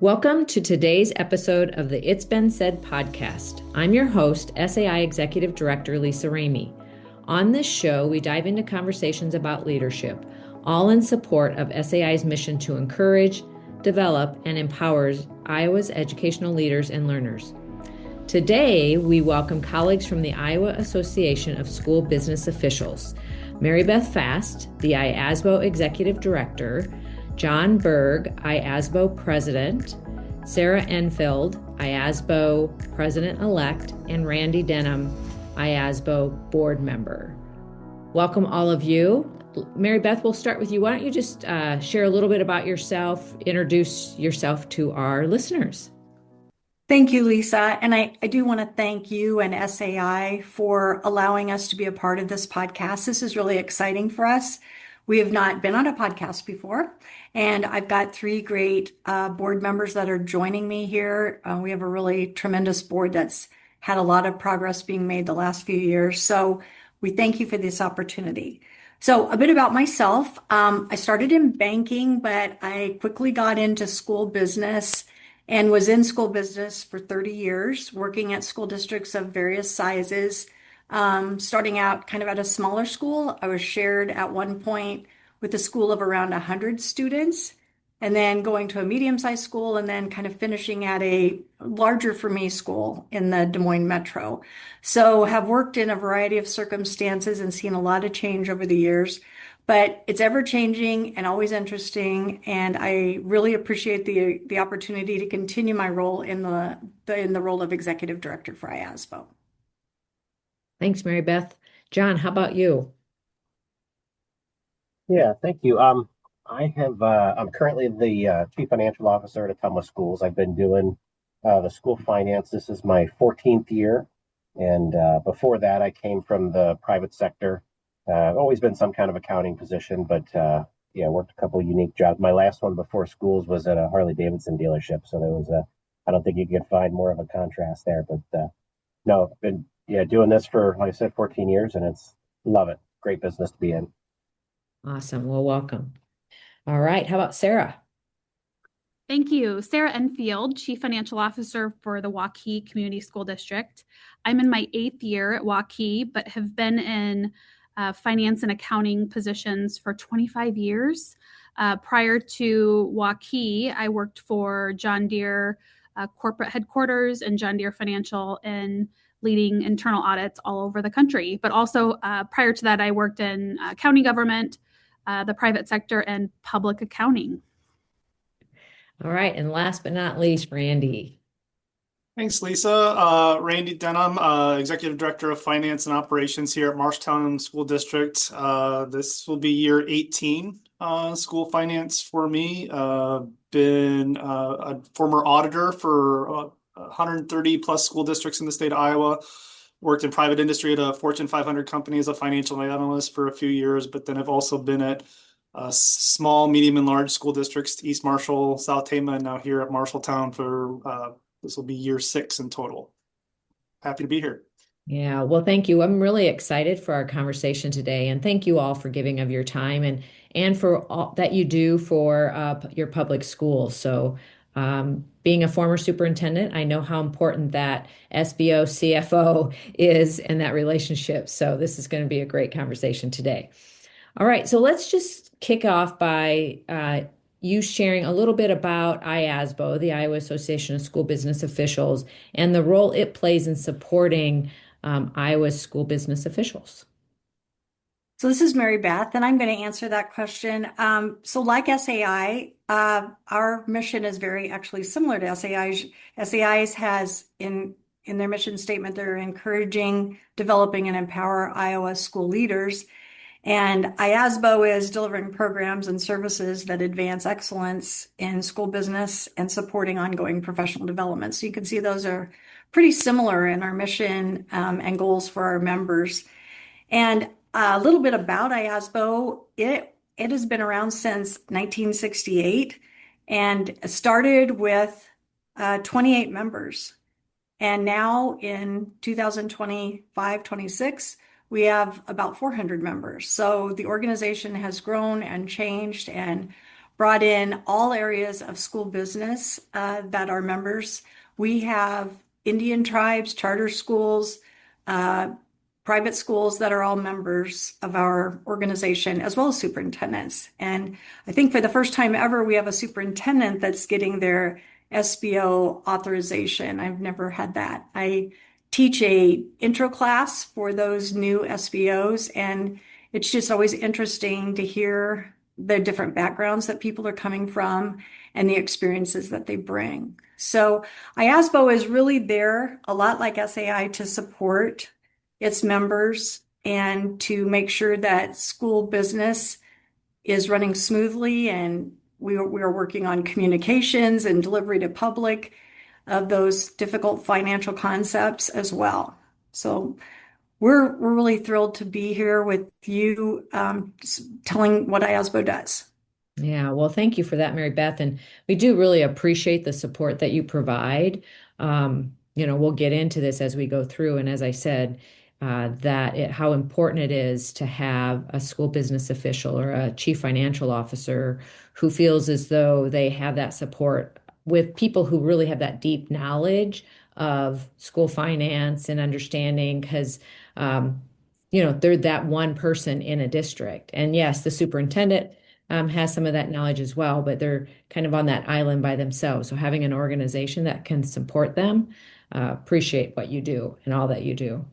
Welcome to today's episode of the It's Been Said podcast. I'm your host, SAI Executive Director Lisa Remy. On this show, we dive into conversations about leadership, all in support of SAI's mission to encourage, develop, and empower Iowa's educational leaders and learners. Today, we welcome colleagues from the Iowa Association of School Business Officials, Mary Beth Fast, the IASBO Executive Director, John Berg, IASBO President, Sarah Enfield, IASBO President-elect, and Randy Denham, IASBO Board Member. Welcome all of you. Mary Beth, we'll start with you. Why don't you just share a little bit about yourself, introduce yourself to our listeners. Thank you, Lisa. And I do want to thank you and SAI for allowing us to be a part of this podcast. This is really exciting for us. We have not been on a podcast before, and I've got three great board members that are joining me here. We have a really tremendous board that's had a lot of progress being made the last few years. So we thank you for this opportunity. So a bit about myself. I started in banking, but I quickly got into school business and was in school business for 30 years, working at school districts of various sizes. Starting out kind of at a smaller school, I was shared at one point with a school of around 100 students, and then going to a medium-sized school, and then kind of finishing at a larger for me school in the Des Moines metro. So have worked in a variety of circumstances and seen a lot of change over the years. But it's ever changing and always interesting, and I really appreciate the opportunity to continue my role in the role of executive director for IASBO. Thanks, Mary Beth. John, how about you? Yeah, thank you. I'm currently the Chief Financial Officer at Ottumwa Schools. I've been doing the school finance. This is my 14th year. And before that, I came from the private sector. I've always been some kind of accounting position, but yeah, worked a couple of unique jobs. My last one before schools was at a Harley Davidson dealership. So there was I don't think you could find more of a contrast there. But no, I've been doing this for, like I said, 14 years, and love it. Great business to be in. Awesome. Well, welcome. All right. How about Sarah? Thank you. Sarah Enfield, Chief Financial Officer for the Waukee Community School District. I'm in my 8th year at Waukee, but have been in finance and accounting positions for 25 years. Prior to Waukee, I worked for John Deere corporate headquarters and John Deere Financial in leading internal audits all over the country. But also prior to that, I worked in county government, the private sector, and public accounting. All right. And last but not least, Randy. Thanks, Lisa. Randy Denham, Executive Director of Finance and Operations here at Marshtown School District. This will be year 18 school finance for me. Been a former auditor for 130 plus school districts in the state of Iowa. Worked in private industry at a Fortune 500 company as a financial analyst for a few years, but then I've also been at small, medium, and large school districts, East Marshall, South Tama, and now here at Marshalltown for this will be year 6 in total. Happy to be here. Yeah, well, thank you. I'm really excited for our conversation today, and thank you all for giving of your time and for all that you do for your public schools. So, being a former superintendent, I know how important that SBO CFO is and that relationship. So, this is going to be a great conversation today. All right, so let's just kick off by you sharing a little bit about IASBO, the Iowa Association of School Business Officials, and the role it plays in supporting Iowa's school business officials. So this is Mary Beth, and I'm going to answer that question. So like SAI, our mission is very actually similar to SAI's. SAI's has in their mission statement, they're encouraging, developing, and empower Iowa school leaders. And IASBO is delivering programs and services that advance excellence in school business and supporting ongoing professional development. So you can see those are pretty similar in our mission and goals for our members. And a little bit about IASBO, it has been around since 1968 and started with 28 members. And now in 2025-26, we have about 400 members. So the organization has grown and changed and brought in all areas of school business that are members. We have Indian tribes, charter schools, uh, private schools that are all members of our organization, as well as superintendents. And I think for the first time ever, we have a superintendent that's getting their SBO authorization. I've never had that. I teach a intro class for those new SBOs, and it's just always interesting to hear the different backgrounds that people are coming from and the experiences that they bring. So IASBO is really there, a lot like SAI, to support its members and to make sure that school business is running smoothly. And we are working on communications and delivery to public of those difficult financial concepts as well. So we're really thrilled to be here with you, telling what IASBO does. Yeah, well, thank you for that, Mary Beth. And we do really appreciate the support that you provide. We'll get into this as we go through. And as I said, how important it is to have a school business official or a chief financial officer who feels as though they have that support with people who really have that deep knowledge of school finance and understanding, because they're that one person in a district. And yes, the superintendent has some of that knowledge as well, but they're kind of on that island by themselves. So having an organization that can support them, appreciate what you do and all that you do.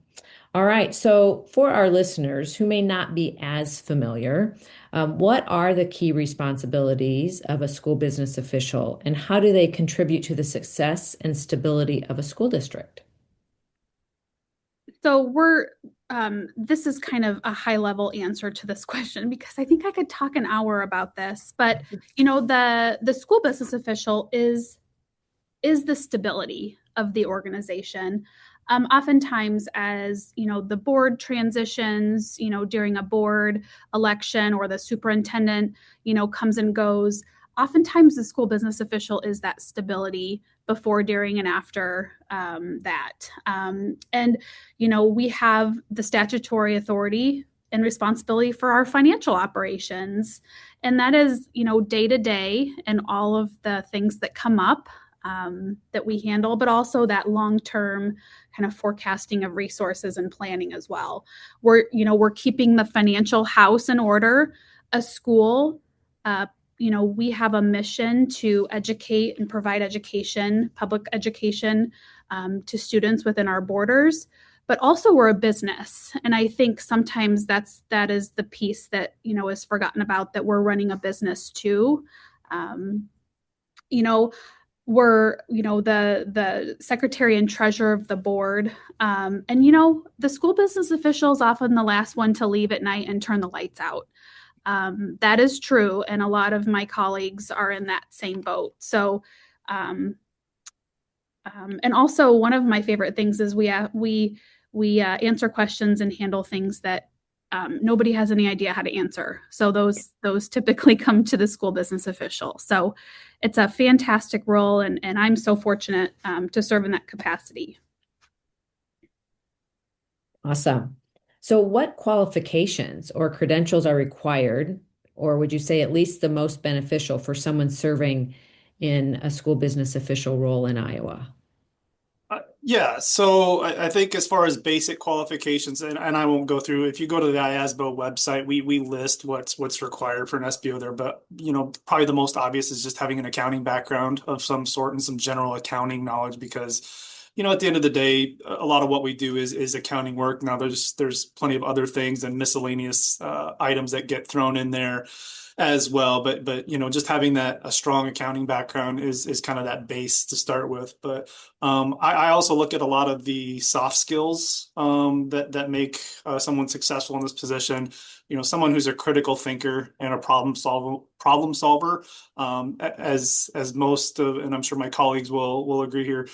All right. So for our listeners who may not be as familiar, what are the key responsibilities of a school business official, and how do they contribute to the success and stability of a school district? So this is kind of a high level answer to this question, because I think I could talk an hour about this, but the school business official is the stability of the organization. Oftentimes, as the board transitions, during a board election, or the superintendent, comes and goes, oftentimes the school business official is that stability before, during, and after that. We have the statutory authority and responsibility for our financial operations. And that is, day to day, and all of the things that come up that we handle, but also that long-term kind of forecasting of resources and planning as well. We're keeping the financial house in order. A school, we have a mission to educate and provide education, public education, to students within our borders, but also we're a business. And I think sometimes that is the piece that, is forgotten about, that we're running a business too. We're, the secretary and treasurer of the board. And, the school business official is often the last one to leave at night and turn the lights out. That is true. And a lot of my colleagues are in that same boat. So, and also one of my favorite things is we answer questions and handle things that nobody has any idea how to answer. So those typically come to the school business official. So it's a fantastic role, and I'm so fortunate to serve in that capacity. Awesome. So what qualifications or credentials are required, or would you say at least the most beneficial, for someone serving in a school business official role in Iowa? Yeah, so I think as far as basic qualifications, and I won't go through, if you go to the IASBO website, we list what's required for an SBO there, but probably the most obvious is just having an accounting background of some sort and some general accounting knowledge, because at the end of the day, a lot of what we do is accounting work. Now there's plenty of other things and miscellaneous items that get thrown in there as well, but just having a strong accounting background is kind of that base to start with. But I also look at a lot of the soft skills that make someone successful in this position. Someone who's a critical thinker and a problem solver, as most of, and I'm sure my colleagues will agree here.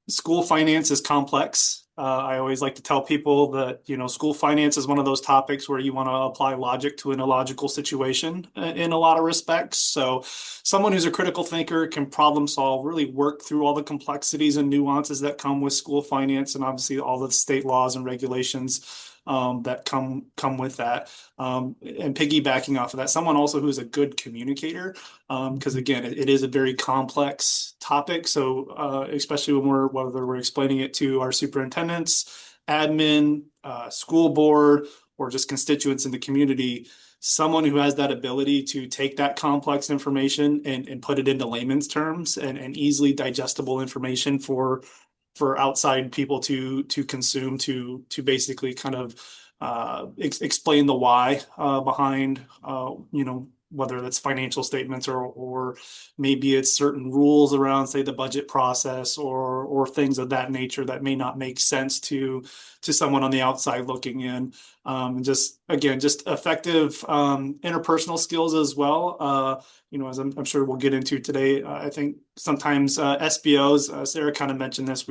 School finance is complex. I always like to tell people that, school finance is one of those topics where you want to apply logic to an illogical situation in a lot of respects. So someone who's a critical thinker can problem solve, really work through all the complexities and nuances that come with school finance, and obviously all the state laws and regulations that come with that. And piggybacking off of that, someone also who's a good communicator, because again, it is a very complex topic. So especially when whether we're explaining it to our superintendents, admin, school board, or just constituents in the community, someone who has that ability to take that complex information and put it into layman's terms and easily digestible information for outside people to consume, to basically kind of explain the why behind whether that's financial statements or maybe it's certain rules around, say, the budget process or things of that nature that may not make sense to someone on the outside looking in. Just effective interpersonal skills as well. As I'm sure we'll get into today, I think sometimes SBOs, Sarah kind of mentioned this,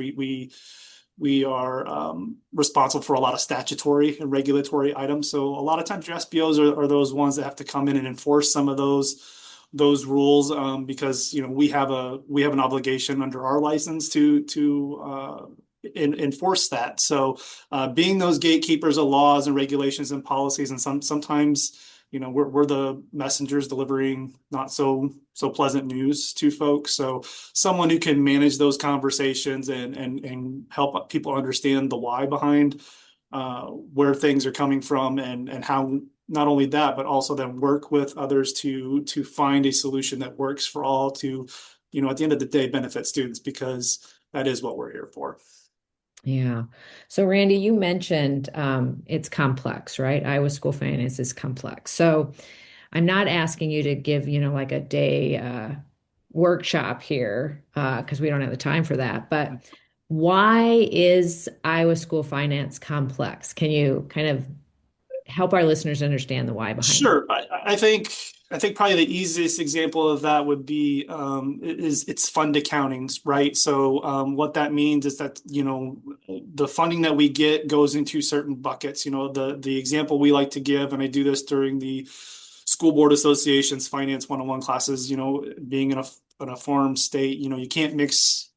we are responsible for a lot of statutory and regulatory items. So a lot of times your SBOs are those ones that have to come in and enforce some of those rules, because we have an obligation under our license to enforce that. So being those gatekeepers of laws and regulations and policies, and sometimes we're the messengers delivering not so pleasant news to folks. So someone who can manage those conversations and help people understand the why behind where things are coming from, and how not only that, but also then work with others to find a solution that works for all, to at the end of the day benefit students, because that is what we're here for. Yeah. So Randy, you mentioned it's complex, right? Iowa school finance is complex. So I'm not asking you to give, like a day workshop here, because we don't have the time for that. But why is Iowa school finance complex? Can you kind of help our listeners understand the why behind it? Sure. I think probably the easiest example of that would be it's fund accountings, right? So what that means is that the funding that we get goes into certain buckets. The example we like to give, and I do this during the School Board Association's Finance 101 classes. Being in a farm state, you can't mix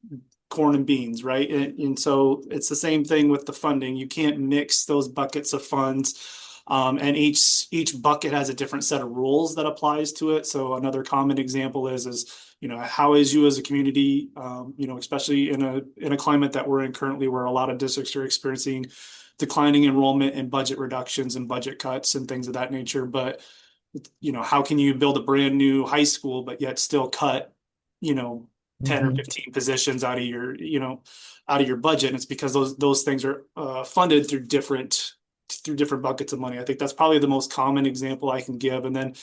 corn and beans, right? And so it's the same thing with the funding. You can't mix those buckets of funds. And each bucket has a different set of rules that applies to it. So another common example is how is you as a community, especially in a climate that we're in currently, where a lot of districts are experiencing declining enrollment and budget reductions and budget cuts and things of that nature. But how can you build a brand new high school but yet still cut 10 or 15 positions out of your budget? And it's because those things are funded through different buckets of money. I think that's probably the most common example I can give. And then,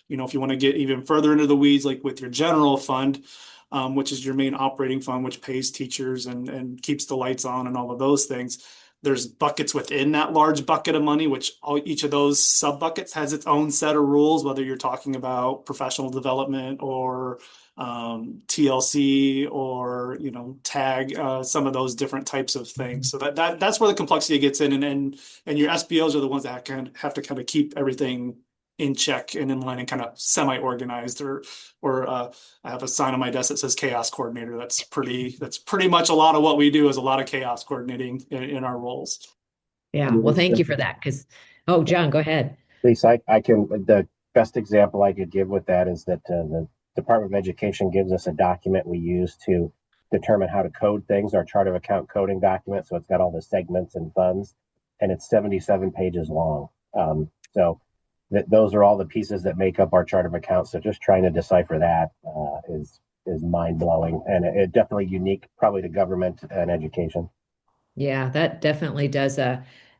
if you want to get even further into the weeds, like with your general fund, which is your main operating fund, which pays teachers and keeps the lights on and all of those things, there's buckets within that large bucket of money, which each of those sub buckets has its own set of rules, whether you're talking about professional development or TLC or tag, some of those different types of things. So that's where the complexity gets in, and your SBOs are the ones that have to kind of keep everything in check and in line and kind of semi-organized, or I have a sign on my desk that says chaos coordinator. That's pretty much a lot of what we do, is a lot of chaos coordinating in our roles. Yeah. Well, thank you for that. John, go ahead. Lisa, the best example I could give with that is that the Department of Education gives us a document we use to determine how to code things, our chart of account coding document. So it's got all the segments and funds, and it's 77 pages long. So those are all the pieces that make up our chart of accounts. So just trying to decipher that is mind blowing, and it definitely unique, probably to government and education. Yeah, that definitely does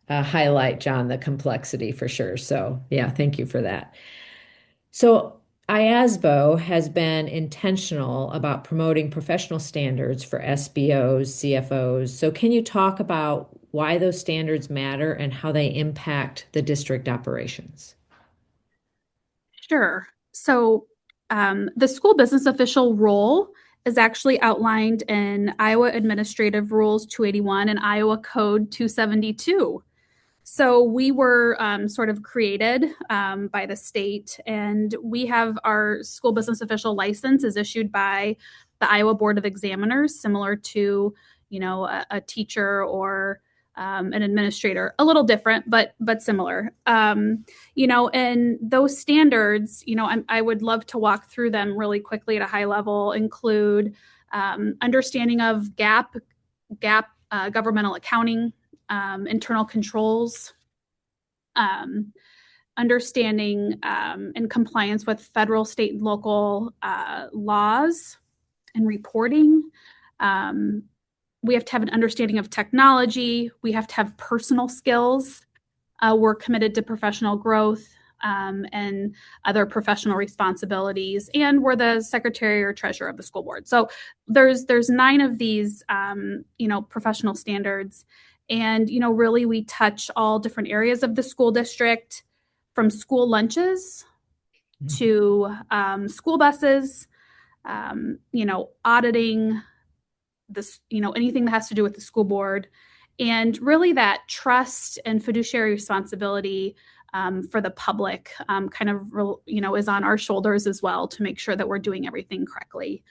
highlight, John, the complexity for sure. So yeah, thank you for that. So IASBO has been intentional about promoting professional standards for SBOs, CFOs. So can you talk about why those standards matter and how they impact the district operations? Sure. So the school business official role is actually outlined in Iowa Administrative Rules 281 and Iowa Code 272. So we were sort of created by the state, and we have our school business official license is issued by the Iowa Board of Examiners, similar to, a teacher or an administrator. A little different, but similar. And those standards, I would love to walk through them really quickly at a high level. Include understanding of GAAP, governmental accounting, internal controls, understanding and compliance with federal, state, and local laws and reporting. We have to have an understanding of technology. We have to have personal skills. We're committed to professional growth and other professional responsibilities. And we're the secretary or treasurer of the school board. So there's 9 of these, professional standards. And, really we touch all different areas of the school district, from school lunches to school buses, auditing this, anything that has to do with the school board, and really that trust and fiduciary responsibility for the public is on our shoulders as well, to make sure that we're doing everything correctly.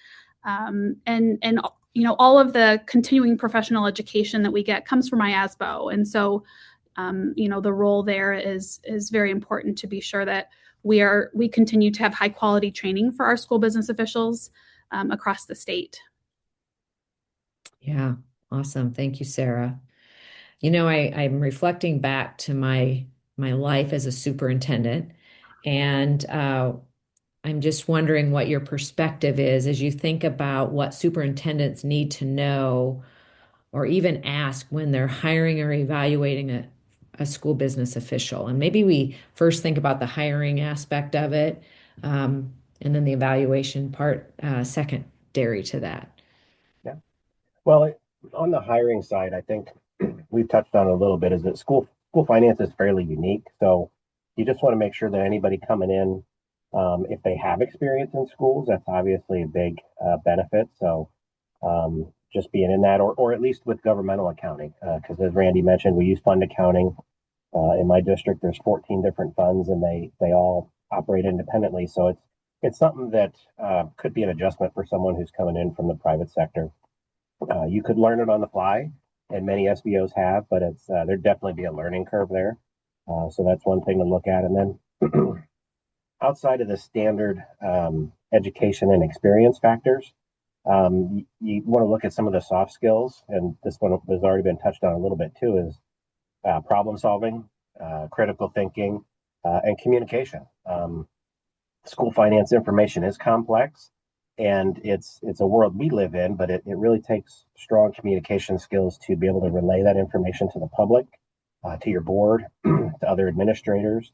And all of the continuing professional education that we get comes from IASBO. And so, the role there is very important, to be sure that we continue to have high quality training for our school business officials across the state. Yeah, awesome. Thank you, Sarah. I'm reflecting back to my life as a superintendent, and I'm just wondering what your perspective is as you think about what superintendents need to know or even ask when they're hiring or evaluating a school business official. And maybe we first think about the hiring aspect of it, and then the evaluation part secondary to that. Yeah. Well, on the hiring side, I think we've touched on a little bit, is that school finance is fairly unique. So you just want to make sure that anybody coming in, if they have experience in schools, that's obviously a big benefit. So just being in that, or at least with governmental accounting, because as Randy mentioned, we use fund accounting. In my district, there's 14 different funds, and they all operate independently. So it's something that could be an adjustment for someone who's coming in from the private sector. You could learn it on the fly, and many SBOs have, but there'd definitely be a learning curve there. So that's one thing to look at. And then outside of the standard education and experience factors, you want to look at some of the soft skills, and this one has already been touched on a little bit too, is problem solving, critical thinking, and communication. School finance information is complex, and it's a world we live in, but it really takes strong communication skills to be able to relay that information to the public, to your board, to other administrators,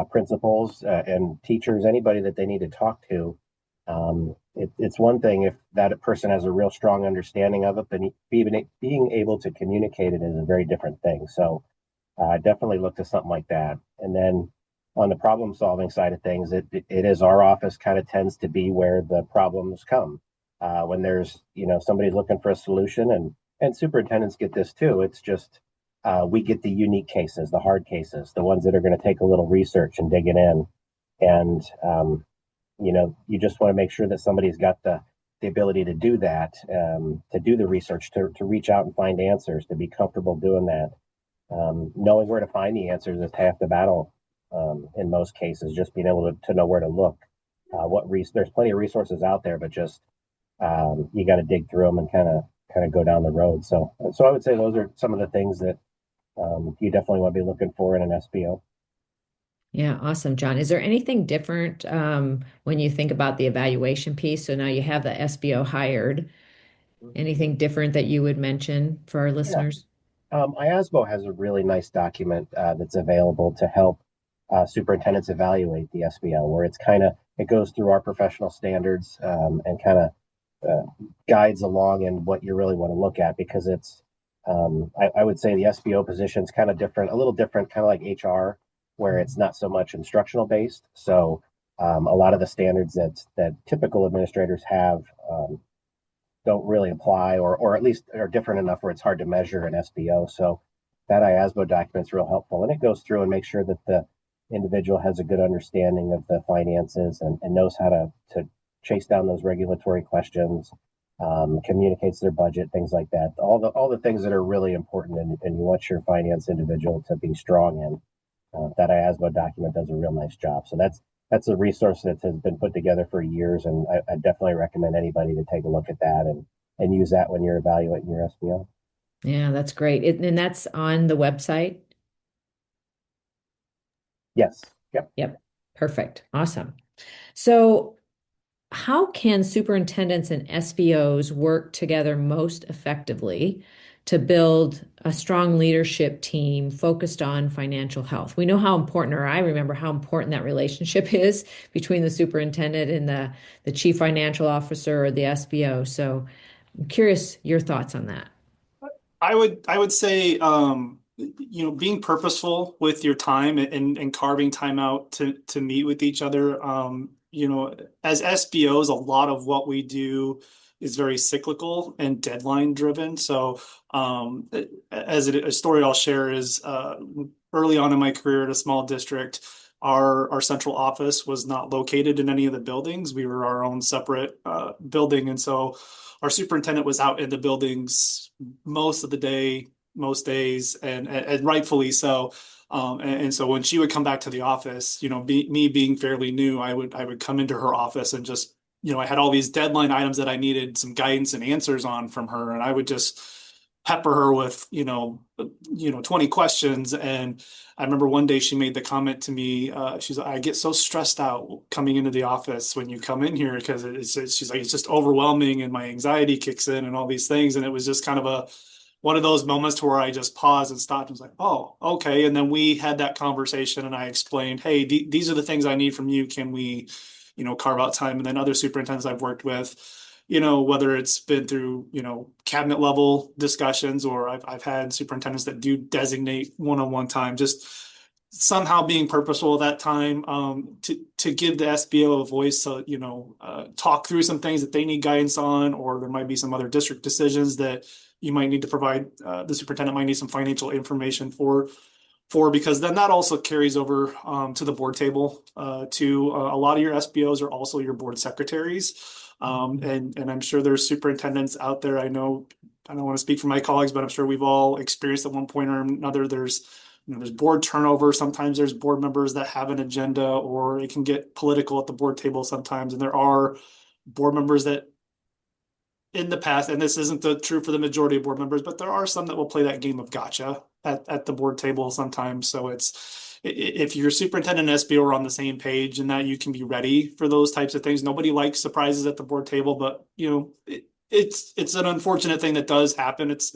principals, and teachers, anybody that they need to talk to. It's one thing if that person has a real strong understanding of it, but being able to communicate it is a very different thing. So definitely look to something like that. And then on the problem solving side of things, it is our office kind of tends to be where the problems come. When there's, somebody's looking for a solution, and superintendents get this too. It's just we get the unique cases, the hard cases, the ones that are going to take a little research and digging in. And you just want to make sure that somebody's got the ability to do that, to do the research, to reach out and find answers, to be comfortable doing that. Knowing where to find the answers is half the battle. In most cases, just being able to know where to look. There's plenty of resources out there, but just you got to dig through them and kind of go down the road. So I would say those are some of the things that you definitely want to be looking for in an SBO. Yeah, awesome, John. Is there anything different when you think about the evaluation piece? So now you have the SBO hired. Anything different that you would mention for our listeners? IASBO has a really nice document that's available to help superintendents evaluate the SBO, where it goes through our professional standards and kind of guides along in what you really want to look at, because it's I would say the SBO position is kind of different, a little different, kind of like HR, where it's not so much instructional based. So a lot of the standards that typical administrators have don't really apply, or at least are different enough where it's hard to measure an SBO. So that IASBO document is real helpful, and it goes through and makes sure that the individual has a good understanding of the finances and knows how to chase down those regulatory questions, communicates their budget, things like that. All the things that are really important, and you want your finance individual to be strong in. That IASBO document does a real nice job. So that's a resource that has been put together for years, and I definitely recommend anybody to take a look at that and use that when you're evaluating your SBO. Yeah, that's great. And that's on the website? Yes. Yep. Yep. Perfect. Awesome. So, how can superintendents and SBOs work together most effectively to build a strong leadership team focused on financial health? We know how important, or I remember how important that relationship is between the superintendent and the chief financial officer or the SBO. So I'm curious your thoughts on that. I would say, being purposeful with your time and carving time out to meet with each other. As SBOs, a lot of what we do is very cyclical and deadline driven. So, as a story I'll share is, early on in my career at a small district, our central office was not located in any of the buildings. We were our own separate building, and so our superintendent was out in the buildings most of the day, most days, and rightfully so. And so when she would come back to the office, me being fairly new, I would come into her office and just, I had all these deadline items that I needed some guidance and answers on from her, and I would just pepper her with, 20 questions. And I remember one day she made the comment to me, she's like, I get so stressed out coming into the office when you come in here because she's like, it's just overwhelming and my anxiety kicks in and all these things. And it was just kind of one of those moments where I just paused and stopped and was like, oh, okay. And then we had that conversation and I explained, hey, these are the things I need from you. Can we, carve out time? And then other superintendents I've worked with, whether it's been through, cabinet level discussions, or I've had superintendents that do designate one-on-one time, just somehow being purposeful at that time, to give the SBO a voice to, talk through some things that they need guidance on, or there might be some other district decisions that you might need to provide, the superintendent might need some financial information for, because then that also carries over to the board table, to a lot of your SBOs are also your board secretaries. And I'm sure there's superintendents out there. I know, I don't want to speak for my colleagues, but I'm sure we've all experienced at one point or another. There's board turnover. Sometimes there's board members that have an agenda, or it can get political at the board table sometimes. And there are board members that in the past, and this isn't true for the majority of board members, but there are some that will play that game of gotcha at the board table sometimes. So if your superintendent and SBO are on the same page and that you can be ready for those types of things. Nobody likes surprises at the board table, but it's an unfortunate thing that does happen. It's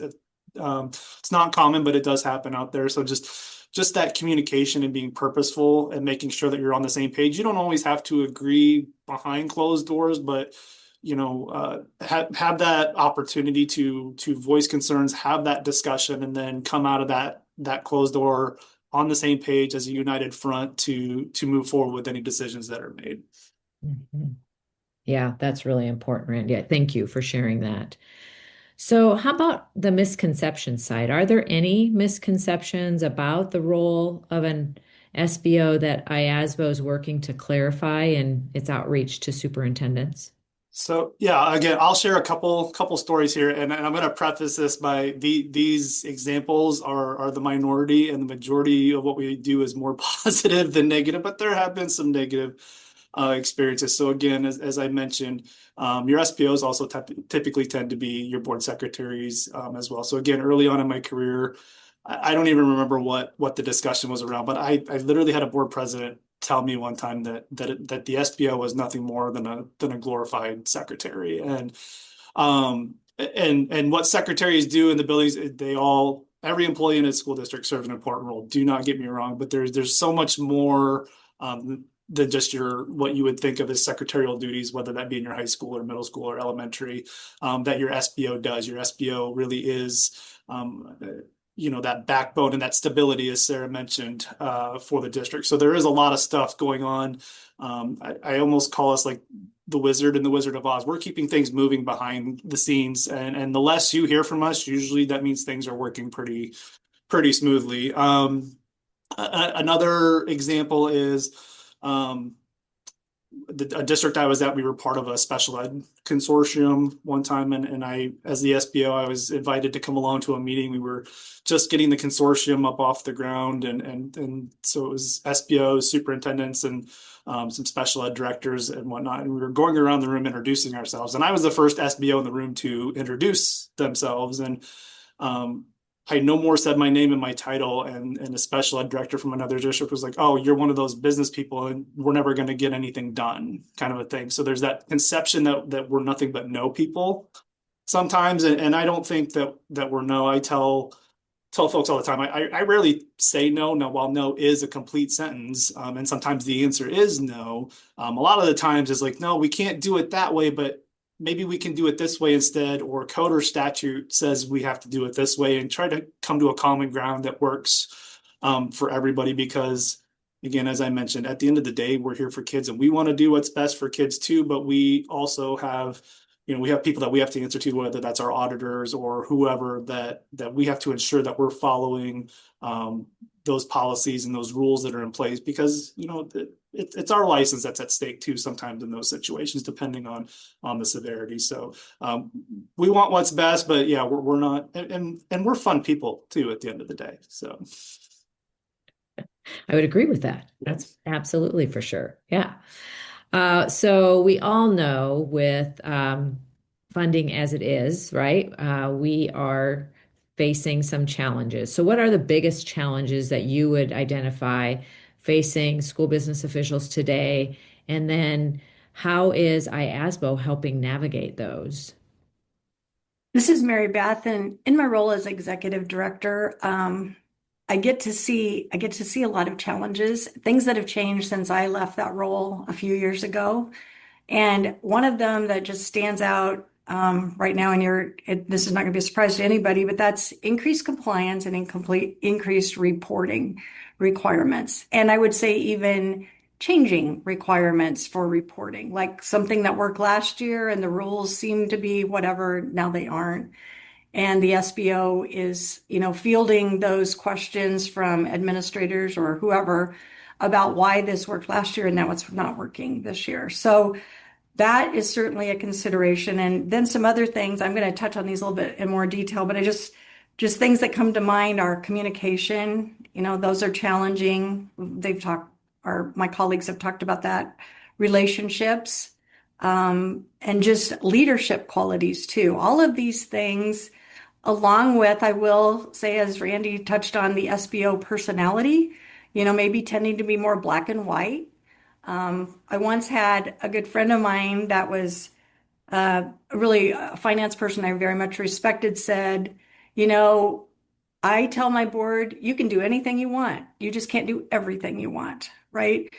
not common, but it does happen out there. So just that communication and being purposeful and making sure that you're on the same page. You don't always have to agree behind closed doors, but have that opportunity to voice concerns, have that discussion, and then come out of that closed door on the same page as a united front to move forward with any decisions that are made. Mhm. Yeah, that's really important, Randy. Thank you for sharing that. So, how about the misconception side? Are there any misconceptions about the role of an SBO that IASBO is working to clarify in its outreach to superintendents? So yeah, again, I'll share a couple stories here, and I'm going to preface this by these examples are the minority, and the majority of what we do is more positive than negative, but there have been some negative experiences. So again, as I mentioned, your SBOs also typically tend to be your board secretaries as well. So again, early on in my career, I don't even remember what the discussion was around, but I literally had a board president tell me one time that the SBO was nothing more than a glorified secretary. And what secretaries do in the buildings, every employee in a school district serves an important role. Do not get me wrong, but there's so much more than just what you would think of as secretarial duties, whether that be in your high school or middle school or elementary, that your SBO does. Your SBO really is that backbone and that stability, as Sarah mentioned, for the district. So there is a lot of stuff going on. I almost call us like the Wizard and the Wizard of Oz. We're keeping things moving behind the scenes, and the less you hear from us, usually that means things are working pretty smoothly. Another example is a district I was at, we were part of a special ed consortium one time, and I, as the SBO, I was invited to come along to a meeting. We were just getting the consortium up off the ground, and so it was SBOs, superintendents, and some special ed directors and whatnot. And we were going around the room introducing ourselves, and I was the first SBO in the room to introduce themselves, and I no more said my name and my title, and a special ed director from another district was like, "Oh, you're one of those business people, and we're never going to get anything done," kind of a thing. So there's that conception that we're nothing but no people sometimes, and I don't think that we're no. I tell folks all the time, I rarely say no. Now, while no is a complete sentence, and sometimes the answer is no, a lot of the times it's like, no, we can't do it that way, but maybe we can do it this way instead, or code or statute says we have to do it this way, and try to come to a common ground that works for everybody. Because again, as I mentioned, at the end of the day, we're here for kids, and we want to do what's best for kids too, but we also have, we have people that we have to answer to, whether that's our auditors or whoever, that we have to ensure that we're following those policies and those rules that are in place, because it's our license that's at stake too sometimes in those situations, depending on the severity. So we want what's best, but yeah, we're not, and we're fun people too at the end of the day. So I would agree with that. That's absolutely for sure. Yeah. So we all know with funding as it is, right? We are facing some challenges. So what are the biggest challenges that you would identify facing school business officials today? And then how is IASBO helping navigate those? This is Mary Beth, and in my role as executive director, I get to see a lot of challenges, things that have changed since I left that role a few years ago. And one of them that just stands out right now, and this is not going to be a surprise to anybody, but that's increased compliance and increased reporting requirements. And I would say even changing requirements for reporting, like something that worked last year and the rules seem to be whatever, now they aren't. And the SBO is, fielding those questions from administrators or whoever about why this worked last year and now it's not working this year. So that is certainly a consideration. And then some other things, I'm going to touch on these a little bit in more detail, but just things that come to mind are communication. Those are challenging. My colleagues have talked about that. Relationships, and just leadership qualities too. All of these things, along with, I will say, as Randy touched on, the SBO personality, maybe tending to be more black and white. I once had a good friend of mine that was really a finance person I very much respected, said, I tell my board, you can do anything you want. You just can't do everything you want, right?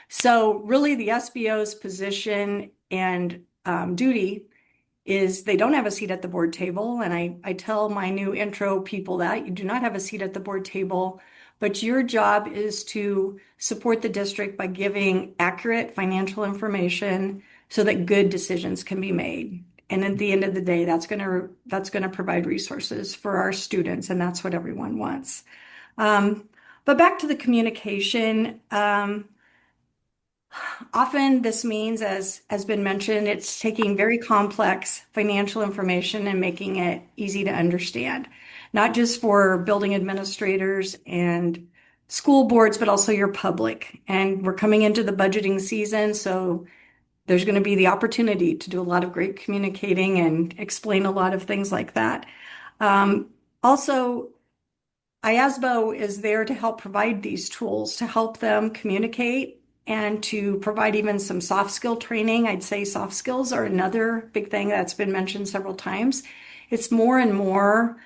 So really the SBO's position and duty is they don't have a seat at the board table. And I tell my new intro people that you do not have a seat at the board table, but your job is to support the district by giving accurate financial information so that good decisions can be made. And at the end of the day, that's going to provide resources for our students, and that's what everyone wants. But back to the communication. Often this means, as has been mentioned, it's taking very complex financial information and making it easy to understand, not just for building administrators and school boards, but also your public. And we're coming into the budgeting season, so there's going to be the opportunity to do a lot of great communicating and explain a lot of things like that. Also, IASBO is there to help provide these tools to help them communicate and to provide even some soft skill training. I'd say soft skills are another big thing that's been mentioned several times. It's more and more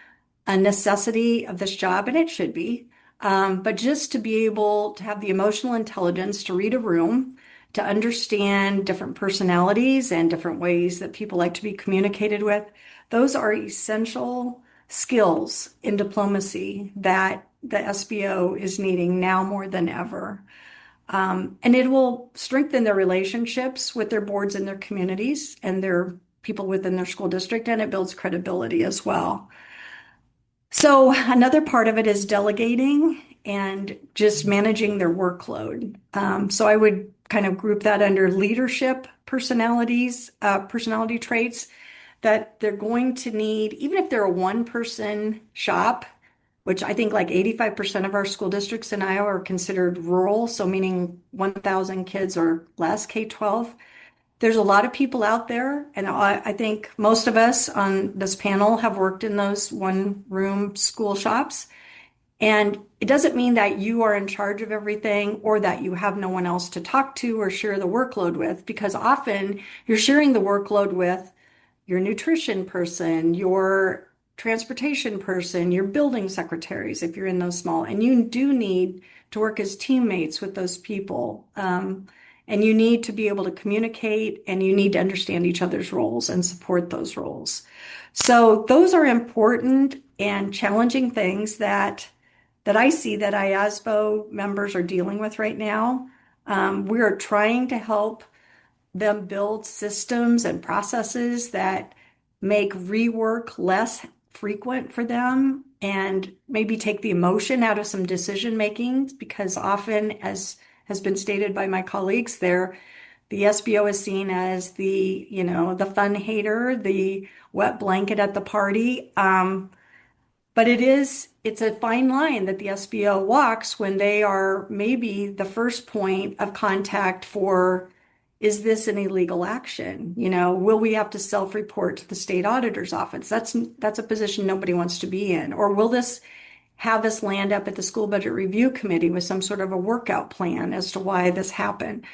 a necessity of this job, and it should be. But just to be able to have the emotional intelligence to read a room, to understand different personalities and different ways that people like to be communicated with, those are essential skills in diplomacy that the SBO is needing now more than ever. And it will strengthen their relationships with their boards and their communities and their people within their school district, and it builds credibility as well. So another part of it is delegating and just managing their workload. So I would kind of group that under leadership personality traits that they're going to need, even if they're a one-person shop, which I think like 85% of our school districts in Iowa are considered rural, so meaning 1,000 kids or less, K-12. There's a lot of people out there, and I think most of us on this panel have worked in those one-room school shops. And it doesn't mean that you are in charge of everything or that you have no one else to talk to or share the workload with, because often you're sharing the workload with your nutrition person, your transportation person, your building secretaries, if you're in those small, and you do need to work as teammates with those people. And you need to be able to communicate, and you need to understand each other's roles and support those roles. So those are important and challenging things that I see that IASBO members are dealing with right now. We are trying to help them build systems and processes that make rework less frequent for them and maybe take the emotion out of some decision making, because often, as has been stated by my colleagues there, the SBO is seen as the fun hater, the wet blanket at the party. But it's a fine line that the SBO walks when they are maybe the first point of contact for, is this an illegal action? Will we have to self-report to the state auditor's office? That's a position nobody wants to be in. Or will this have us land up at the school budget review committee with some sort of a workout plan as to why this happened?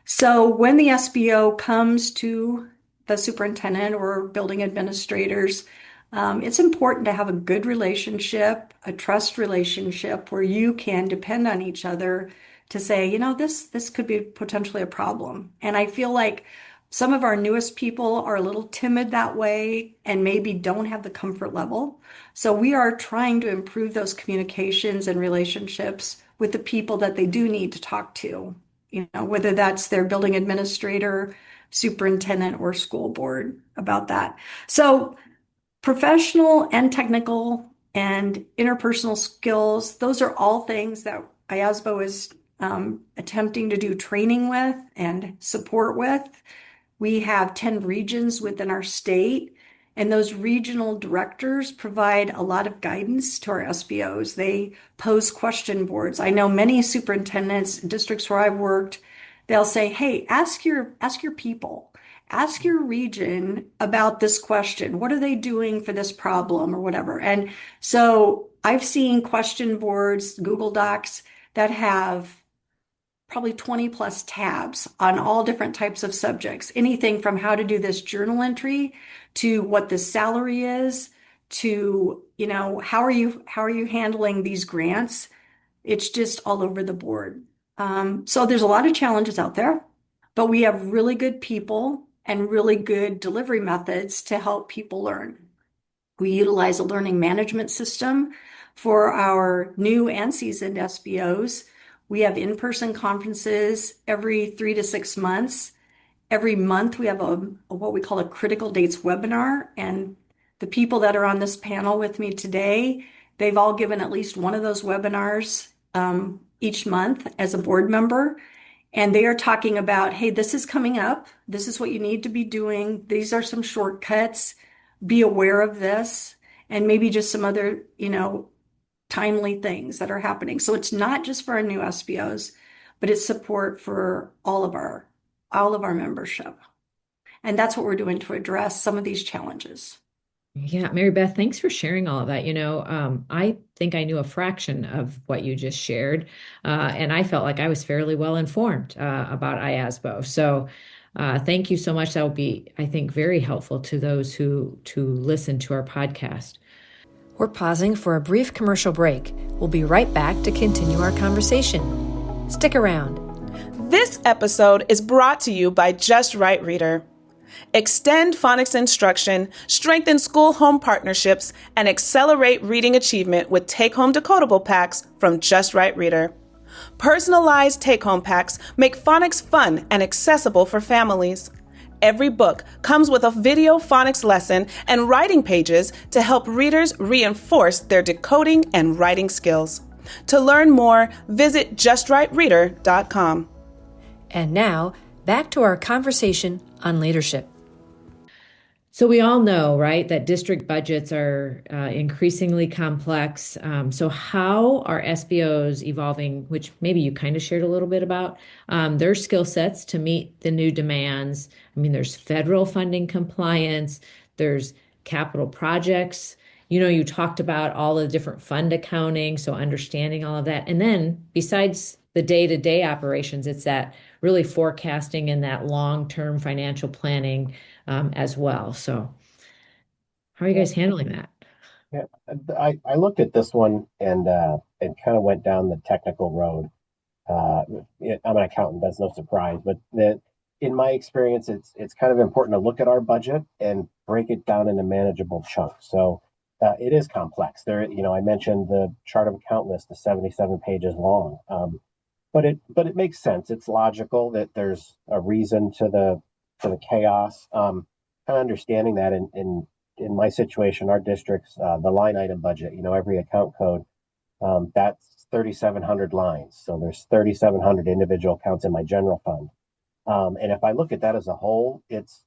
So when the SBO comes to the superintendent or building administrators, it's important to have a good relationship, a trust relationship where you can depend on each other to say, this could be potentially a problem. And I feel like some of our newest people are a little timid that way and maybe don't have the comfort level. So we are trying to improve those communications and relationships with the people that they do need to talk to, whether that's their building administrator, superintendent, or school board about that. So professional and technical and interpersonal skills, those are all things that IASBO is attempting to do training with and support with. We have 10 regions within our state, and those regional directors provide a lot of guidance to our SBOs. They pose question boards. I know many superintendents, districts where I've worked, they'll say, hey, ask your people. Ask your region about this question. What are they doing for this problem or whatever? And so I've seen question boards, Google Docs, that have probably 20 plus tabs on all different types of subjects. Anything from how to do this journal entry to what the salary is to, how are you handling these grants? It's just all over the board. So there's a lot of challenges out there, but we have really good people and really good delivery methods to help people learn. We utilize a learning management system for our new and seasoned SBOs. We have in-person conferences every 3 to 6 months. Every month we have what we call a critical dates webinar. And the people that are on this panel with me today, they've all given at least one of those webinars each month as a board member. And they are talking about, hey, this is coming up. This is what you need to be doing. These are some shortcuts. Be aware of this. And maybe just some other, timely things that are happening. So it's not just for our new SBOs, but it's support for all of our membership. And that's what we're doing to address some of these challenges. Yeah, Mary Beth, thanks for sharing all of that. I think I knew a fraction of what you just shared, and I felt like I was fairly well informed about IASBO. So thank you so much. That will be, I think, very helpful to those who listen to our podcast. We're pausing for a brief commercial break. We'll be right back to continue our conversation. Stick around. This episode is brought to you by Just Right Reader. Extend phonics instruction, strengthen school-home partnerships, and accelerate reading achievement with take-home decodable packs from Just Right Reader. Personalized take-home packs make phonics fun and accessible for families. Every book comes with a video phonics lesson and writing pages to help readers reinforce their decoding and writing skills. To learn more, visit justrightreader.com. And now, back to our conversation on leadership. So we all know, right, that district budgets are increasingly complex. So how are SBOs evolving, which maybe you kind of shared a little bit about, their skill sets to meet the new demands? I mean, there's federal funding compliance, there's capital projects. You talked about all the different fund accounting, so understanding all of that. And then besides the day-to-day operations, it's that really forecasting and that long-term financial planning as well. So how are you guys handling that? Yeah, I looked at this one and kind of went down the technical road. I'm an accountant, that's no surprise, but in my experience, it's kind of important to look at our budget and break it down into manageable chunks. So it is complex. I mentioned the chart of account list is 77 pages long, but it makes sense. It's logical that there's a reason to the chaos. Kind of understanding that in my situation, our district's the line item budget. Every account code that's 3,700 lines. So there's 3,700 individual accounts in my general fund. And if I look at that as a whole, it's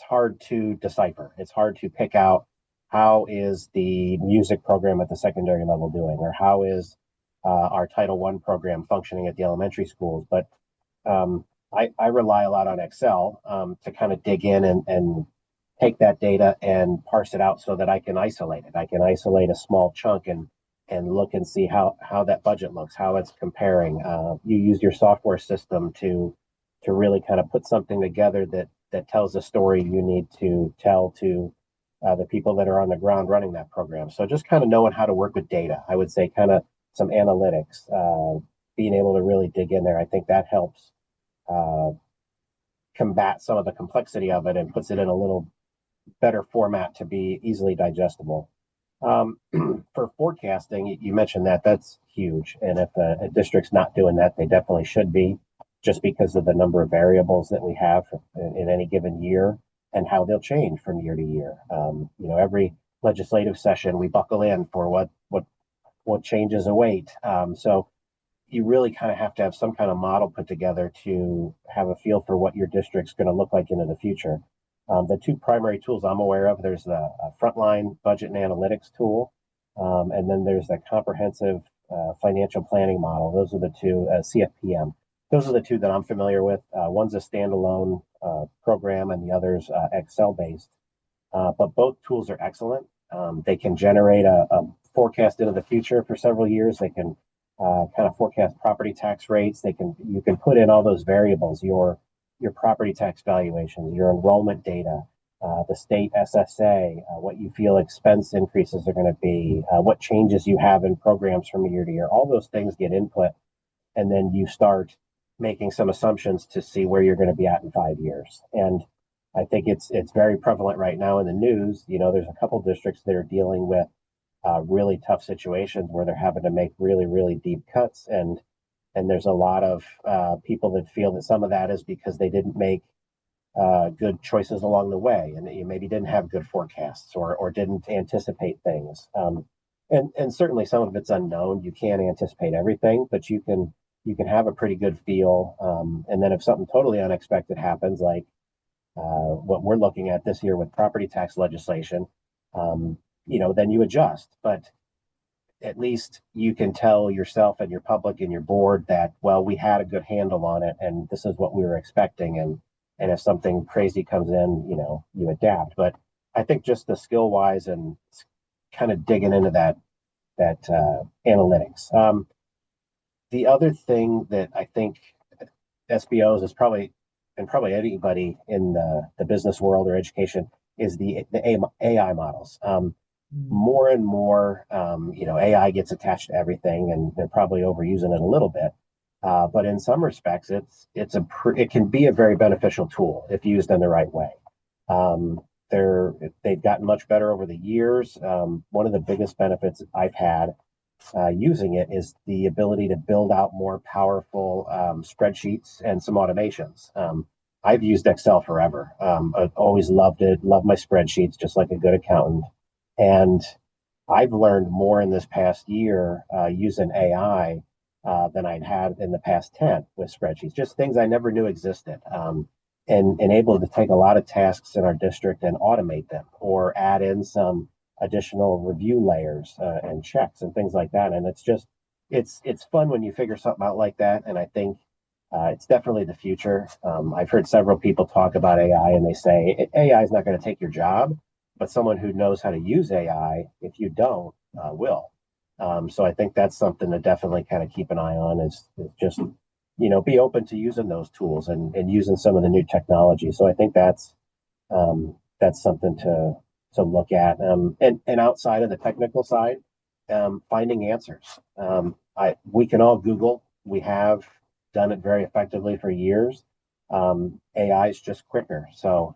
hard to decipher. It's hard to pick out how is the music program at the secondary level doing, or how is our Title I program functioning at the elementary schools. But I rely a lot on Excel to kind of dig in and take that data and parse it out so that I can isolate it. I can isolate a small chunk and look and see how that budget looks, how it's comparing. You use your software system to really kind of put something together that tells the story you need to tell to the people that are on the ground running that program. So just kind of knowing how to work with data, I would say kind of some analytics, being able to really dig in there. I think that helps combat some of the complexity of it and puts it in a little better format to be easily digestible. For forecasting, you mentioned that's huge. And if a district's not doing that, they definitely should be, just because of the number of variables that we have in any given year and how they'll change from year to year. Every legislative session, we buckle in for what changes await. So you really kind of have to have some kind of model put together to have a feel for what your district's going to look like into the future. The two primary tools I'm aware of, there's a frontline budget and analytics tool, and then there's the comprehensive financial planning model. Those are the two, CFPM. Those are the two that I'm familiar with. One's a standalone program and the other's Excel-based. But both tools are excellent. They can generate a forecast into the future for several years. They can kind of forecast property tax rates. You can put in all those variables, your property tax valuations, your enrollment data, the state SSA, what you feel expense increases are going to be, what changes you have in programs from year to year. All those things get input, and then you start making some assumptions to see where you're going to be at in 5 years. And I think it's very prevalent right now in the news. There's a couple districts that are dealing with really tough situations where they're having to make really, really deep cuts. And there's a lot of people that feel that some of that is because they didn't make good choices along the way, and that you maybe didn't have good forecasts or didn't anticipate things. And certainly some of it's unknown. You can't anticipate everything, but you can have a pretty good feel. And then if something totally unexpected happens, like what we're looking at this year with property tax legislation, then you adjust. But at least you can tell yourself and your public and your board that, well, we had a good handle on it, and this is what we were expecting. And if something crazy comes in, you adapt. But I think just the skill wise and kind of digging into that analytics. The other thing that I think SBOs is probably anybody in the business world or education is the AI models. More and more, AI gets attached to everything, and they're probably overusing it a little bit. But in some respects, it can be a very beneficial tool if used in the right way. They've gotten much better over the years. One of the biggest benefits I've had using it is the ability to build out more powerful spreadsheets and some automations. I've used Excel forever. I've always loved it, love my spreadsheets, just like a good accountant. And I've learned more in this past year using AI than I'd had in the past 10 with spreadsheets, just things I never knew existed. And able to take a lot of tasks in our district and automate them or add in some additional review layers and checks and things like that. And it's fun when you figure something out like that. And I think it's definitely the future. I've heard several people talk about AI and they say AI is not going to take your job, but someone who knows how to use AI, if you don't, will. So I think that's something to definitely kind of keep an eye on is just, be open to using those tools and using some of the new technology. So I think that's something to look at. And outside of the technical side, finding answers. We can all Google. We have done it very effectively for years. AI is just quicker. So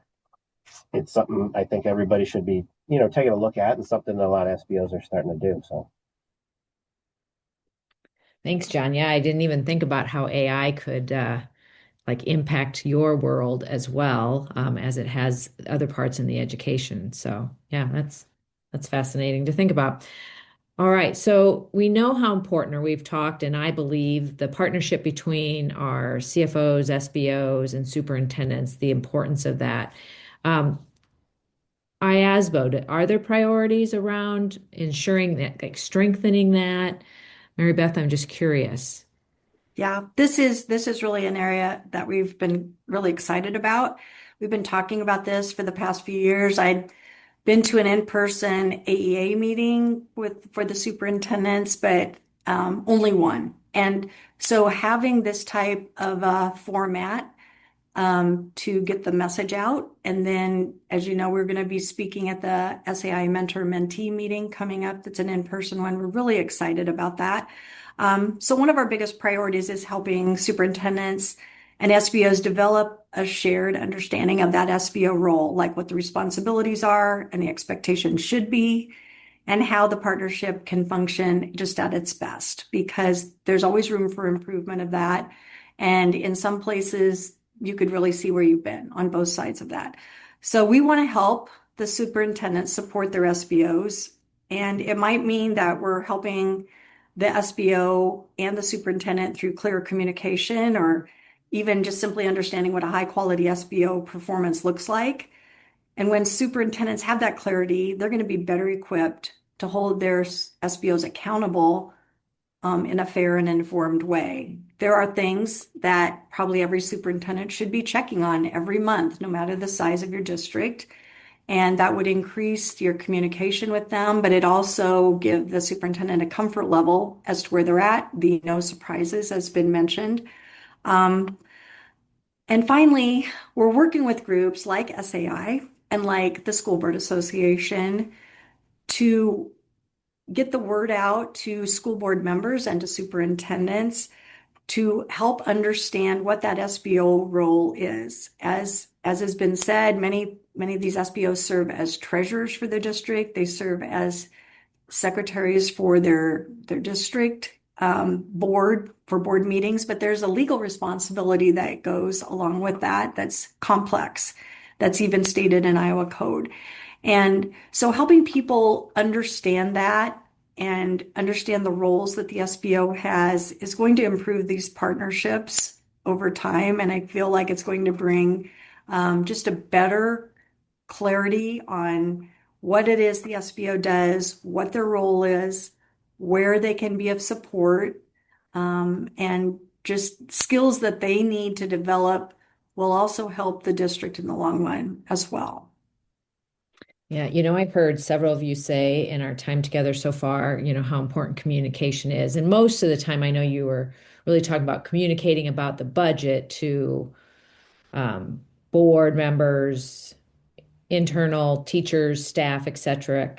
it's something I think everybody should be, taking a look at, and something that a lot of SBOs are starting to do. So. Thanks, John. Yeah, I didn't even think about how AI could impact your world as well, as it has other parts in the education. So yeah, that's fascinating to think about. All right, so we know how important, or we've talked, and I believe the partnership between our CFOs, SBOs, and superintendents, the importance of that. IASBO, are there priorities around ensuring that, strengthening that? Mary Beth, I'm just curious. Yeah, this is really an area that we've been really excited about. We've been talking about this for the past few years. I'd been to an in-person AEA meeting for the superintendents, but only one. And so having this type of format to get the message out. And then, as you know, we're going to be speaking at the SAI Mentor Mentee meeting coming up. That's an in-person one. We're really excited about that. So one of our biggest priorities is helping superintendents and SBOs develop a shared understanding of that SBO role, like what the responsibilities are and the expectations should be, and how the partnership can function just at its best, because there's always room for improvement of that. And in some places, you could really see where you've been on both sides of that. So we want to help the superintendents support their SBOs. And it might mean that we're helping the SBO and the superintendent through clear communication, or even just simply understanding what a high quality SBO performance looks like. And when superintendents have that clarity, they're going to be better equipped to hold their SBOs accountable in a fair and informed way. There are things that probably every superintendent should be checking on every month, no matter the size of your district. And that would increase your communication with them, but it also give the superintendent a comfort level as to where they're at, the no surprises has been mentioned. And finally, we're working with groups like SAI and like the School Board Association to get the word out to school board members and to superintendents to help understand what that SBO role is. As has been said, many of these SBOs serve as treasurers for their district. They serve as secretaries for their district board for board meetings, but there's a legal responsibility that goes along with that that's complex, that's even stated in Iowa code. And so helping people understand that and understand the roles that the SBO has is going to improve these partnerships over time. And I feel like it's going to bring just a better clarity on what it is the SBO does, what their role is, where they can be of support, and just skills that they need to develop will also help the district in the long run as well. Yeah, I've heard several of you say in our time together so far, how important communication is. And most of the time, I know you were really talking about communicating about the budget to board members, internal teachers, staff, etc.,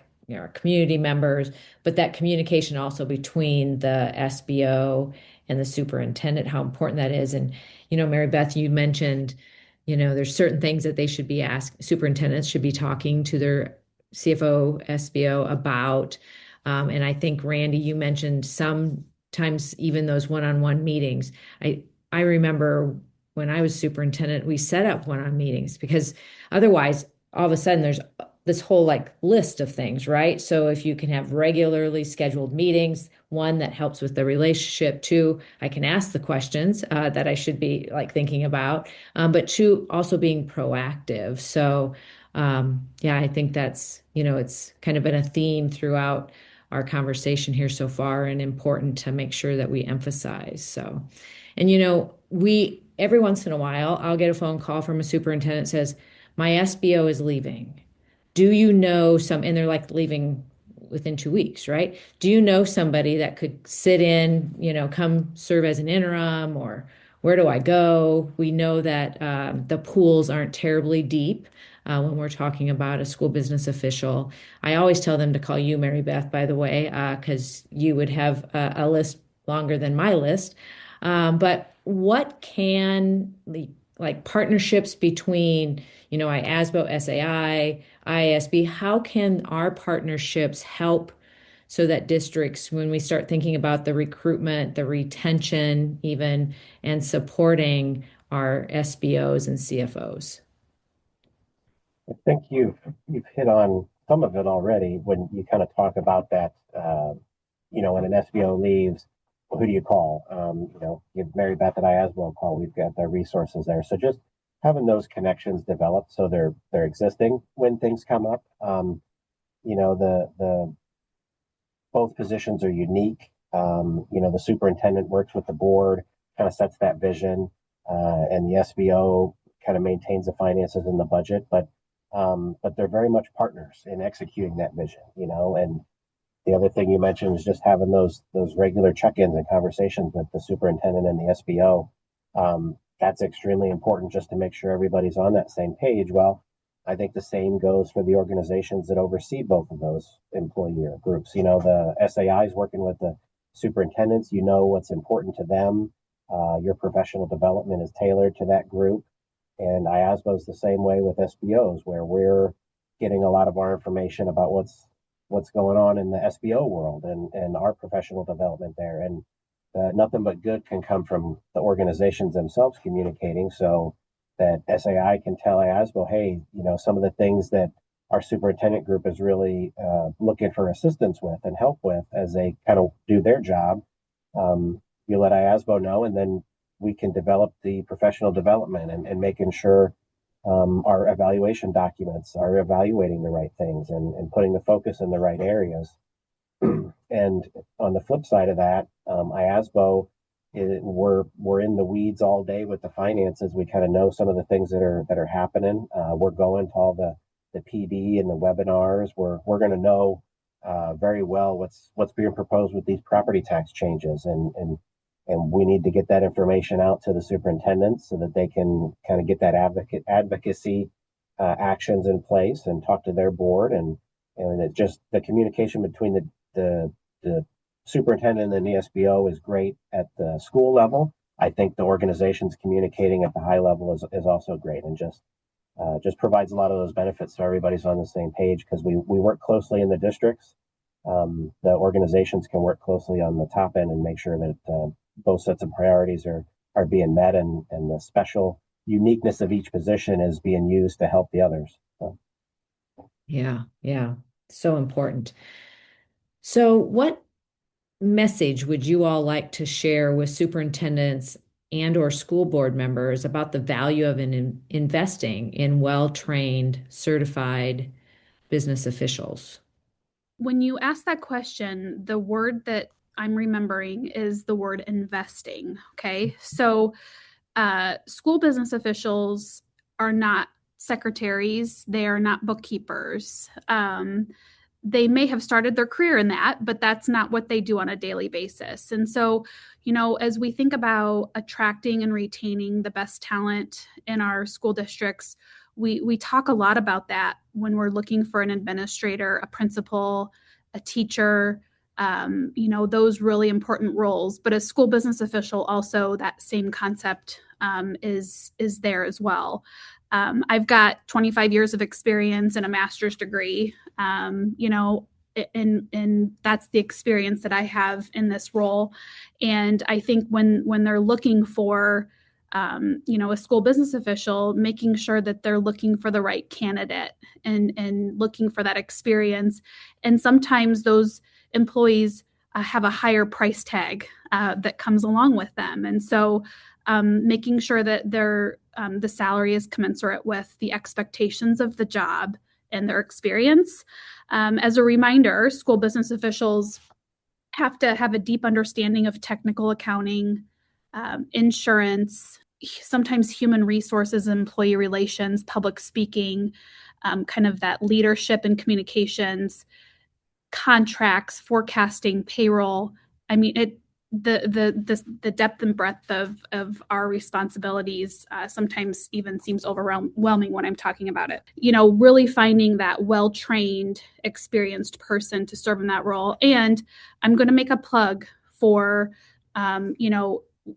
community members, but that communication also between the SBO and the superintendent, how important that is. And, Mary Beth, you mentioned, there's certain things that they should be asked, superintendents should be talking to their CFO, SBO about. And I think, Randy, you mentioned sometimes even those one-on-one meetings. I remember when I was superintendent, we set up one-on-one meetings because otherwise, all of a sudden, this whole like list of things, right? So if you can have regularly scheduled meetings, one that helps with the relationship, two, I can ask the questions that I should be like thinking about, but two, also being proactive. So yeah, I think that's, it's kind of been a theme throughout our conversation here so far and important to make sure that we emphasize. So, and we every once in a while, I'll get a phone call from a superintendent that says, my SBO is leaving. Do you know and they're like leaving within 2 weeks, right? Do you know somebody that could sit in, come serve as an interim, or where do I go? We know that the pools aren't terribly deep when we're talking about a school business official. I always tell them to call you, Mary Beth, by the way, because you would have a list longer than my list. But what can the like partnerships between, IASBO, SAI, IASB, how can our partnerships help so that districts, when we start thinking about the recruitment, the retention, even, and supporting our SBOs and CFOs? I think you've hit on some of it already when you kind of talk about that. When an SBO leaves, who do you call? Give Mary Beth at IASBO a call. We've got their resources there. So just having those connections developed so they're existing when things come up. The both positions are unique. The superintendent works with the board, kind of sets that vision, and the SBO kind of maintains the finances and the budget. But they're very much partners in executing that vision. And the other thing you mentioned is just having those regular check-ins and conversations with the superintendent and the SBO. That's extremely important just to make sure everybody's on that same page. Well, I think the same goes for the organizations that oversee both of those employee groups. The SAI is working with the superintendents. What's important to them. Your professional development is tailored to that group. And IASBO is the same way with SBOs, where we're getting a lot of our information about what's going on in the SBO world and our professional development there. And nothing but good can come from the organizations themselves communicating, so that SAI can tell IASBO, hey, some of the things that our superintendent group is really looking for assistance with and help with as they kind of do their job. You let IASBO know, and then we can develop the professional development and making sure our evaluation documents are evaluating the right things and putting the focus in the right areas. And on the flip side of that, IASBO, we're in the weeds all day with the finances. We kind of know some of the things that are happening. We're going to all the PD and the webinars. We're going to know very well what's being proposed with these property tax changes, and we need to get that information out to the superintendents so that they can kind of get that advocacy actions in place and talk to their board, and it just the communication between the superintendent and the SBO is great at the school level. I think the organizations communicating at the high level is also great, and just provides a lot of those benefits so everybody's on the same page, because we work closely in the districts. The organizations can work closely on the top end and make sure that both sets of priorities are being met, and the special uniqueness of each position is being used to help the others. So. Yeah. So important. So what message would you all like to share with superintendents and or school board members about the value of investing in well-trained, certified business officials? When you ask that question, the word that I'm remembering is the word investing. Okay. So school business officials are not secretaries. They are not bookkeepers. They may have started their career in that, but that's not what they do on a daily basis. And so, as we think about attracting and retaining the best talent in our school districts, we talk a lot about that when we're looking for an administrator, a principal, a teacher, those really important roles. But as school business official, also that same concept is there as well. I've got 25 years of experience and a master's degree, and that's the experience that I have in this role. And I think when they're looking for a school business official, making sure that they're looking for the right candidate and looking for that experience. And sometimes those employees have a higher price tag that comes along with them. And so making sure that the salary is commensurate with the expectations of the job and their experience. As a reminder, school business officials have to have a deep understanding of technical accounting, insurance, sometimes human resources, employee relations, public speaking, kind of that leadership and communications, contracts, forecasting, payroll. I mean, the depth and breadth of our responsibilities sometimes even seems overwhelming when I'm talking about it. Really finding that well-trained, experienced person to serve in that role. And I'm going to make a plug for,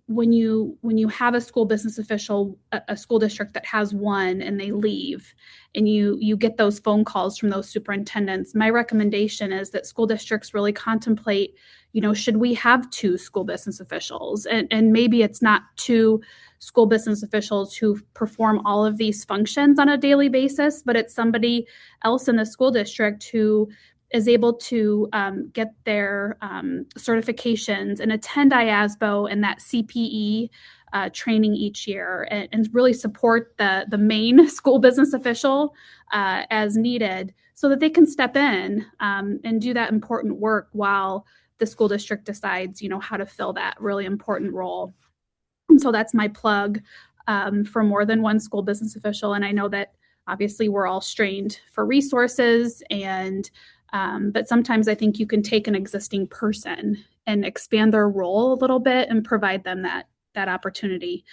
when you have a school business official, a school district that has one and they leave, and you get those phone calls from those superintendents, my recommendation is that school districts really contemplate, should we have two school business officials? And maybe it's not two school business officials who perform all of these functions on a daily basis, but it's somebody else in the school district who is able to get their certifications and attend IASBO and that CPE training each year, and really support the main school business official as needed, so that they can step in and do that important work while the school district decides, how to fill that really important role. And so that's my plug for more than one school business official. And I know that obviously we're all strained for resources, but sometimes I think you can take an existing person and expand their role a little bit and provide them that opportunity.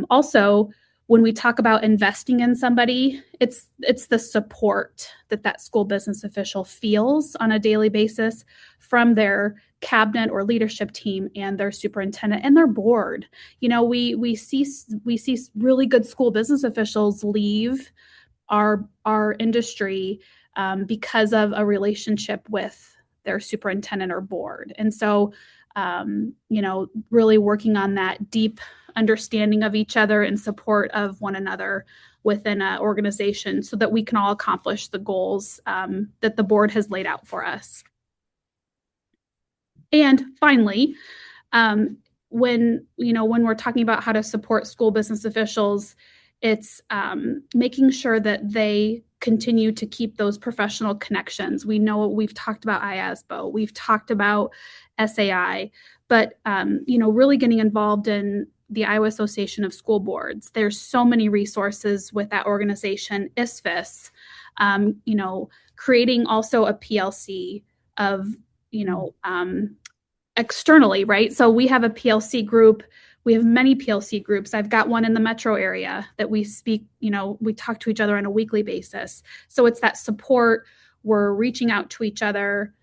Also, when we talk about investing in somebody, it's the support that school business official feels on a daily basis from their cabinet or leadership team and their superintendent and their board. We see really good school business officials leave our industry because of a relationship with their superintendent or board. And so, really working on that deep understanding of each other and support of one another within an organization, so that we can all accomplish the goals that the board has laid out for us. And finally, when we're talking about how to support school business officials, it's making sure that they continue to keep those professional connections. We know we've talked about IASBO, we've talked about SAI, but really getting involved in the Iowa Association of School Boards. There's so many resources with that organization, ISFIS, creating also a PLC of, externally, right? So we have a PLC group. We have many PLC groups. I've got one in the metro area that we speak, we talk to each other on a weekly basis. So it's that support. We're reaching out to each other,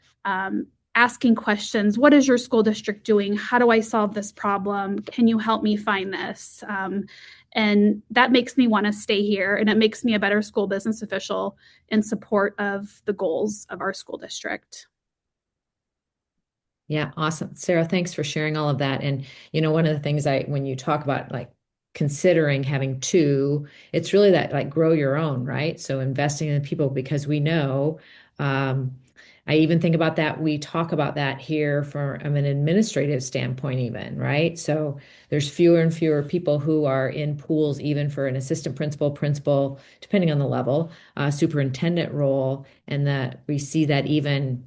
asking questions. What is your school district doing? How do I solve this problem? Can you help me find this? And that makes me want to stay here, and it makes me a better school business official in support of the goals of our school district. Yeah, awesome. Sarah, thanks for sharing all of that. And, one of the things when you talk about like considering having two, it's really that like grow your own, right? So investing in the people, because we know, I even think about that. We talk about that here from an administrative standpoint, even, right? So there's fewer and fewer people who are in pools, even for an assistant principal, depending on the level, superintendent role. And that we see that even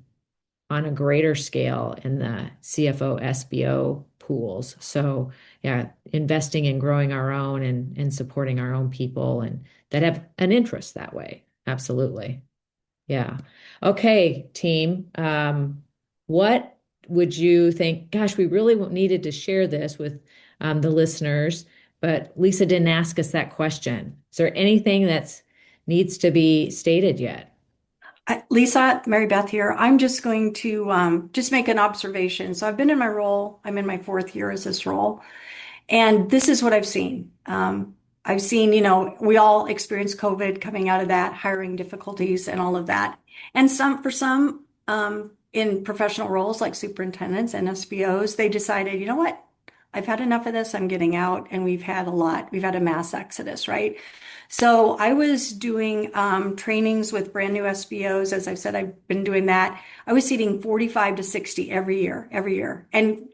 on a greater scale in the CFO SBO pools. So yeah, investing in growing our own and supporting our own people and that have an interest that way. Absolutely. Yeah. Okay, team. What would you think? Gosh, we really needed to share this with the listeners, but Lisa didn't ask us that question. Is there anything that needs to be stated yet? Lisa, Mary Beth here. I'm just going to just make an observation. So I've been in my role. I'm in my 4th year as this role. And this is what I've seen. I've seen, we all experienced COVID, coming out of that, hiring difficulties and all of that. And for some in professional roles like superintendents and SBOs, they decided, you know what? I've had enough of this. I'm getting out. And we've had a mass exodus, right? So I was doing trainings with brand new SBOs. As I've said, I've been doing that. I was seating 45 to 60 every year. And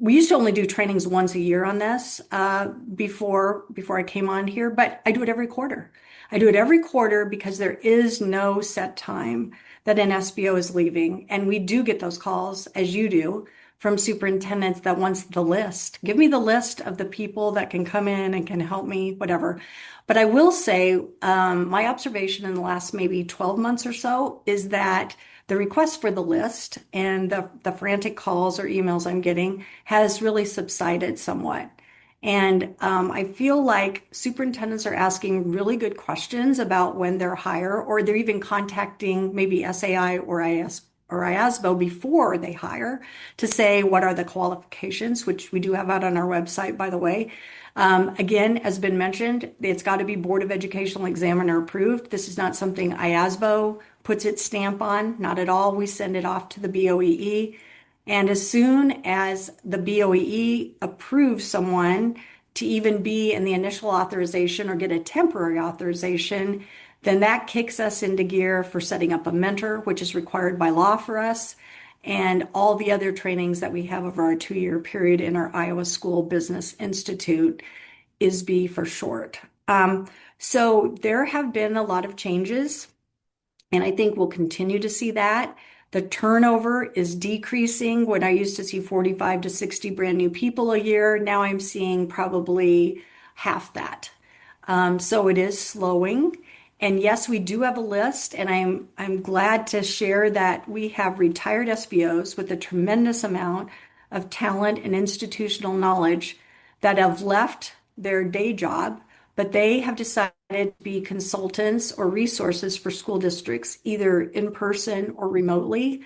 we used to only do trainings once a year on this before I came on here, but I do it every quarter. I do it every quarter because there is no set time that an SBO is leaving. And we do get those calls, as you do, from superintendents that wants the list. Give me the list of the people that can come in and can help me, whatever. But I will say, my observation in the last maybe 12 months or so is that the request for the list and the frantic calls or emails I'm getting has really subsided somewhat. And I feel like superintendents are asking really good questions about when they're hire, or they're even contacting maybe SAI or IASBO before they hire to say what are the qualifications, which we do have out on our website, by the way. Again, as been mentioned, it's got to be Board of Educational Examiner approved. This is not something IASBO puts its stamp on, not at all. We send it off to the BOEE. And as soon as the BOEE approves someone to even be in the initial authorization or get a temporary authorization, then that kicks us into gear for setting up a mentor, which is required by law for us, and all the other trainings that we have over our 2-year period in our Iowa School Business Institute, IASB for short. So there have been a lot of changes, and I think we'll continue to see that. The turnover is decreasing. When I used to see 45 to 60 brand new people a year, now I'm seeing probably half that. So it is slowing. And yes, we do have a list, and I'm glad to share that we have retired SBOs with a tremendous amount of talent and institutional knowledge that have left their day job, but they have decided to be consultants or resources for school districts, either in person or remotely.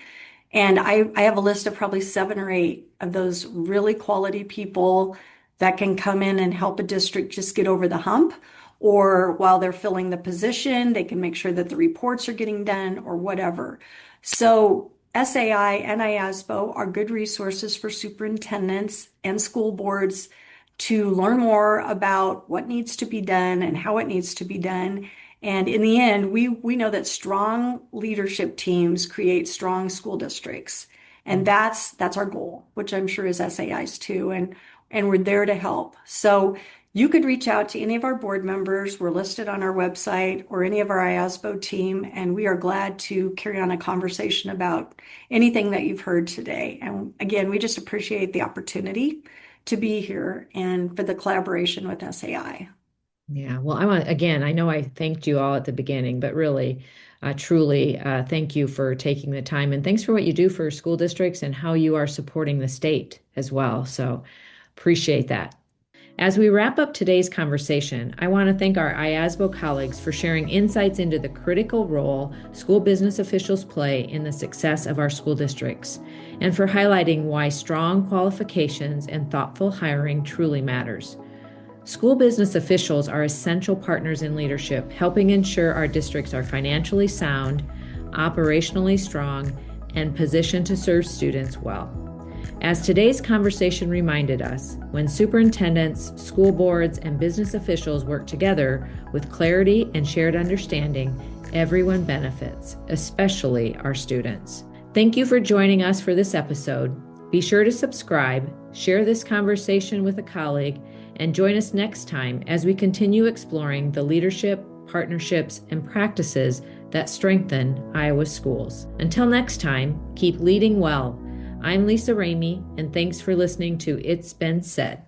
And I have a list of probably 7 or 8 of those really quality people that can come in and help a district just get over the hump, or while they're filling the position, they can make sure that the reports are getting done or whatever. So SAI and IASBO are good resources for superintendents and school boards to learn more about what needs to be done and how it needs to be done. And in the end, we know that strong leadership teams create strong school districts. And that's our goal, which I'm sure is SAI's too. And we're there to help. So you could reach out to any of our board members. We're listed on our website, or any of our IASBO team, and we are glad to carry on a conversation about anything that you've heard today. And again, we just appreciate the opportunity to be here and for the collaboration with SAI. Yeah, well, I know I thanked you all at the beginning, but really, truly, thank you for taking the time, and thanks for what you do for school districts and how you are supporting the state as well. So appreciate that. As we wrap up today's conversation, I want to thank our IASBO colleagues for sharing insights into the critical role school business officials play in the success of our school districts, and for highlighting why strong qualifications and thoughtful hiring truly matters. School business officials are essential partners in leadership, helping ensure our districts are financially sound, operationally strong, and positioned to serve students well. As today's conversation reminded us, when superintendents, school boards, and business officials work together with clarity and shared understanding, everyone benefits, especially our students. Thank you for joining us for this episode. Be sure to subscribe, share this conversation with a colleague, and join us next time as we continue exploring the leadership, partnerships, and practices that strengthen Iowa schools. Until next time, keep leading well. I'm Lisa Remy, and thanks for listening to It's Been Said.